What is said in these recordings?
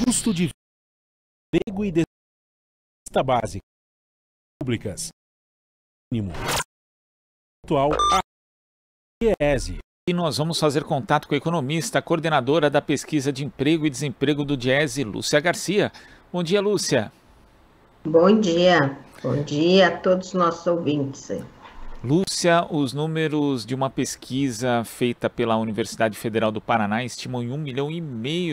custo de emprego e despesa básica públicas mínimo atual a DIEESE. E nós vamos fazer contato com a economista, coordenadora da pesquisa de emprego e desemprego do DIEESE, Lúcia Garcia. Bom dia, Lúcia. Bom dia a todos os nossos ouvintes. Lúcia, os números de uma pesquisa feita pela Universidade Federal do Paraná estimam em 1,5 milhão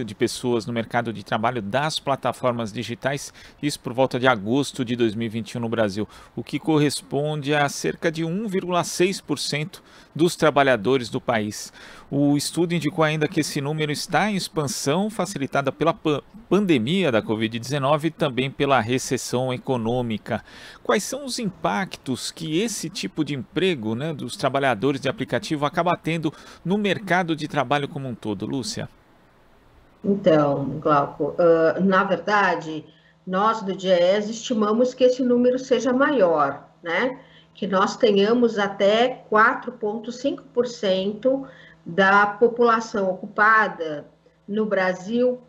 de pessoas no mercado de trabalho das plataformas digitais, isso por volta de agosto de 2021 no Brasil, o que corresponde a cerca de 1,6% dos trabalhadores do país. O estudo indicou ainda que esse número está em expansão, facilitada pela pandemia da Covid-19 e também pela recessão econômica. Quais são os impactos que esse tipo de emprego, dos trabalhadores de aplicativo acaba tendo no mercado de trabalho como um todo, Lúcia? Então, Glauco, na verdade, nós do DIEESE estimamos que esse número seja maior, que nós tenhamos até 4,5% da população ocupada no Brasil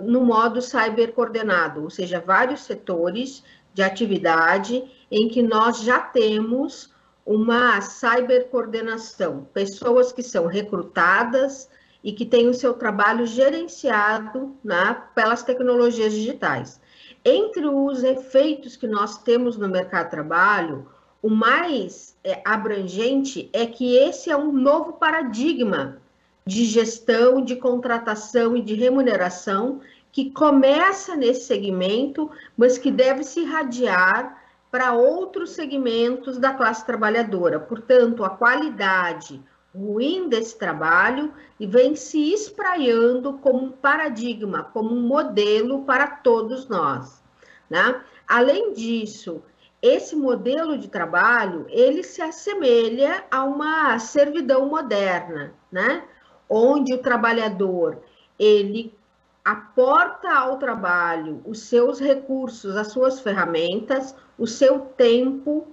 no modo cybercoordenado, ou seja, vários setores de atividade em que nós já temos uma cybercoordenação, pessoas que são recrutadas e que têm o seu trabalho gerenciado pelas tecnologias digitais. Entre os efeitos que nós temos no mercado de trabalho, o mais abrangente é que esse é um novo paradigma de gestão, de contratação e de remuneração que começa nesse segmento, mas que deve se irradiar para outros segmentos da classe trabalhadora. Portanto, a qualidade ruim desse trabalho vem se espraiando como um paradigma, como um modelo para todos nós. Além disso, esse modelo de trabalho, ele se assemelha a uma servidão moderna, onde o trabalhador, ele aporta ao trabalho os seus recursos, as suas ferramentas, o seu tempo,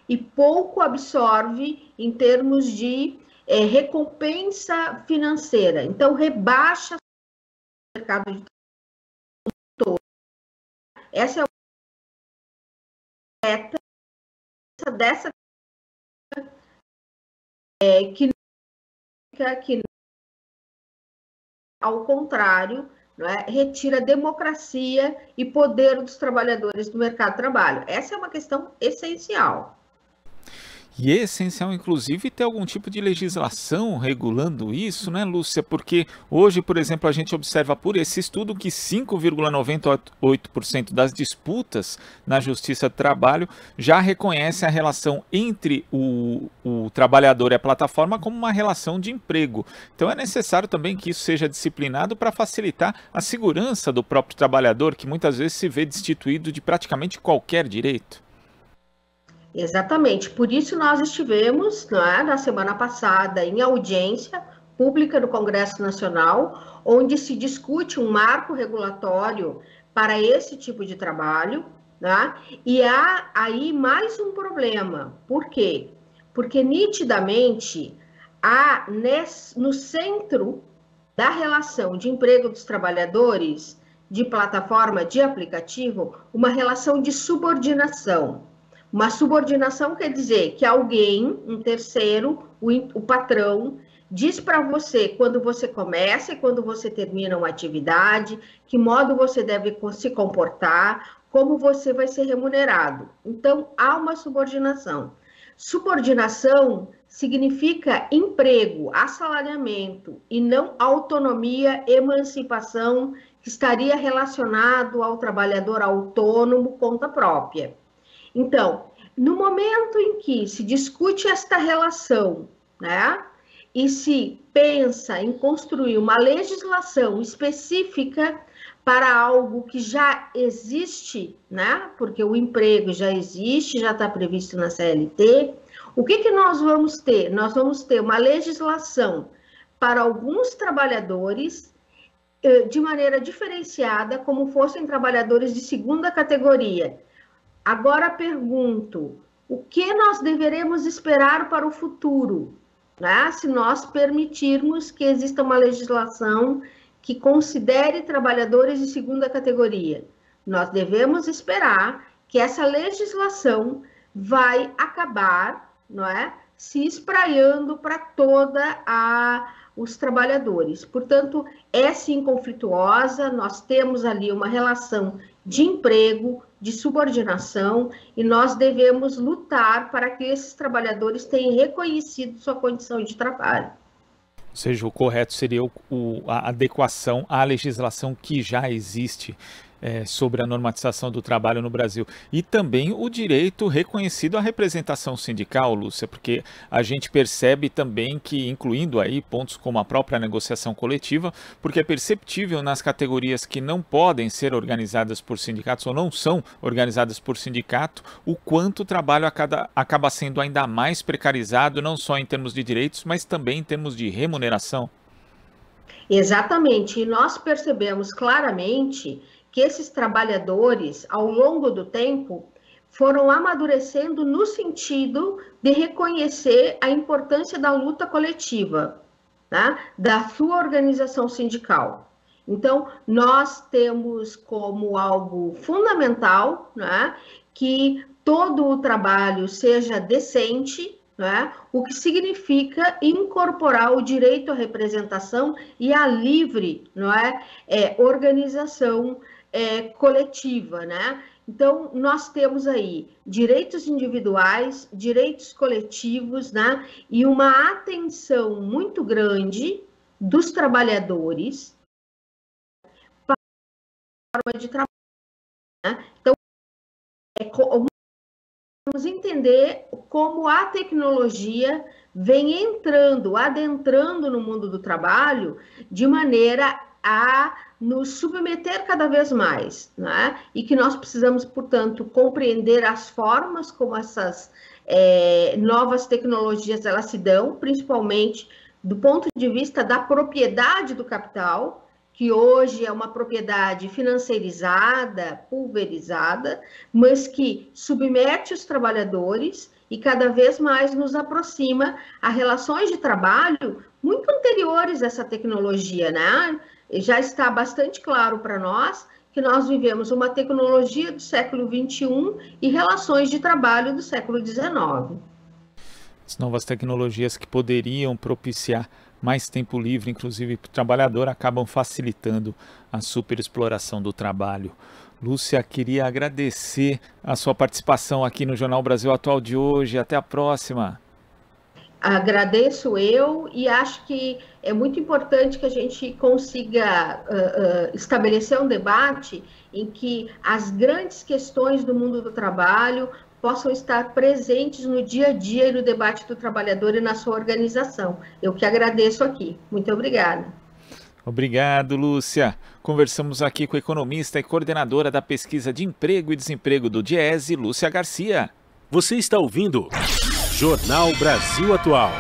e pouco absorve em termos de recompensa financeira. Então, rebaixa o mercado de trabalho. Essa é a meta dessa que ao contrário, retira democracia e poder dos trabalhadores do mercado de trabalho. Essa é uma questão essencial. E é essencial, inclusive, ter algum tipo de legislação regulando isso, Lúcia? Porque hoje, por exemplo, a gente observa por esse estudo que 5,98% das disputas na Justiça do Trabalho já reconhecem a relação entre o trabalhador e a plataforma como uma relação de emprego. Então é necessário também que isso seja disciplinado para facilitar a segurança do próprio trabalhador, que muitas vezes se vê destituído de praticamente qualquer direito. Exatamente, por isso nós estivemos, na semana passada, em audiência pública no Congresso Nacional, onde se discute um marco regulatório para esse tipo de trabalho, e há aí mais um problema. Por quê? Porque nitidamente há no centro da relação de emprego dos trabalhadores de plataforma, de aplicativo, uma relação de subordinação. Uma subordinação quer dizer que alguém, um terceiro, o patrão, diz para você quando você começa e quando você termina uma atividade, que modo você deve se comportar, como você vai ser remunerado. Então, há uma subordinação. Subordinação significa emprego, assalariamento, e não autonomia, emancipação, que estaria relacionado ao trabalhador autônomo, conta própria. Então, no momento em que se discute esta relação, e se pensa em construir uma legislação específica para algo que já existe, porque o emprego já existe, já está previsto na CLT, o que nós vamos ter? Nós vamos ter uma legislação para alguns trabalhadores de maneira diferenciada, como fossem trabalhadores de segunda categoria. Agora pergunto, o que nós deveremos esperar para o futuro, se nós permitirmos que exista uma legislação que considere trabalhadores de segunda categoria. Nós devemos esperar que essa legislação vai acabar, não é, se espraiando para toda os trabalhadores. Portanto, é sim conflituosa, nós temos ali uma relação de emprego, de subordinação, e nós devemos lutar para que esses trabalhadores tenham reconhecido sua condição de trabalho. Ou seja, o correto seria a adequação à legislação que já existe sobre a normatização do trabalho no Brasil. E também o direito reconhecido à representação sindical, Lúcia, porque a gente percebe também que, incluindo aí pontos como a própria negociação coletiva, porque é perceptível nas categorias que não podem ser organizadas por sindicatos ou não são organizadas por sindicato, o quanto o trabalho acaba sendo ainda mais precarizado, não só em termos de direitos, mas também em termos de remuneração. Exatamente, e nós percebemos claramente que esses trabalhadores, ao longo do tempo, foram amadurecendo no sentido de reconhecer a importância da luta coletiva, né, da sua organização sindical. Então, nós temos como algo fundamental, né, que todo o trabalho seja decente, né, o que significa incorporar o direito à representação e à livre, não é, organização coletiva, né? Então, nós temos aí direitos individuais, direitos coletivos, né? E uma atenção muito grande dos trabalhadores para a forma de trabalho, né? Então, vamos entender como a tecnologia vem adentrando no mundo do trabalho de maneira a nos submeter cada vez mais, né? E que nós precisamos, portanto, compreender as formas como essas novas tecnologias elas se dão, principalmente do ponto de vista da propriedade do capital, que hoje é uma propriedade financeirizada, pulverizada, mas que submete os trabalhadores e cada vez mais nos aproxima a relações de trabalho muito anteriores a essa tecnologia, né? Já está bastante claro para nós que nós vivemos uma tecnologia do século XXI e relações de trabalho do século XIX. As novas tecnologias que poderiam propiciar mais tempo livre, inclusive para o trabalhador, acabam facilitando a superexploração do trabalho. Lúcia, queria agradecer a sua participação aqui no Jornal Brasil Atual de hoje. Até a próxima. Agradeço eu e acho que é muito importante que a gente consiga estabelecer um debate em que as grandes questões do mundo do trabalho possam estar presentes no dia a dia e no debate do trabalhador e na sua organização. Eu que agradeço aqui. Muito obrigada. Obrigado, Lúcia. Conversamos aqui com a economista e coordenadora da pesquisa de emprego e desemprego do Diese, Lúcia Garcia. Você está ouvindo Jornal Brasil Atual.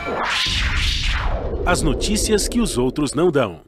As notícias que os outros não dão.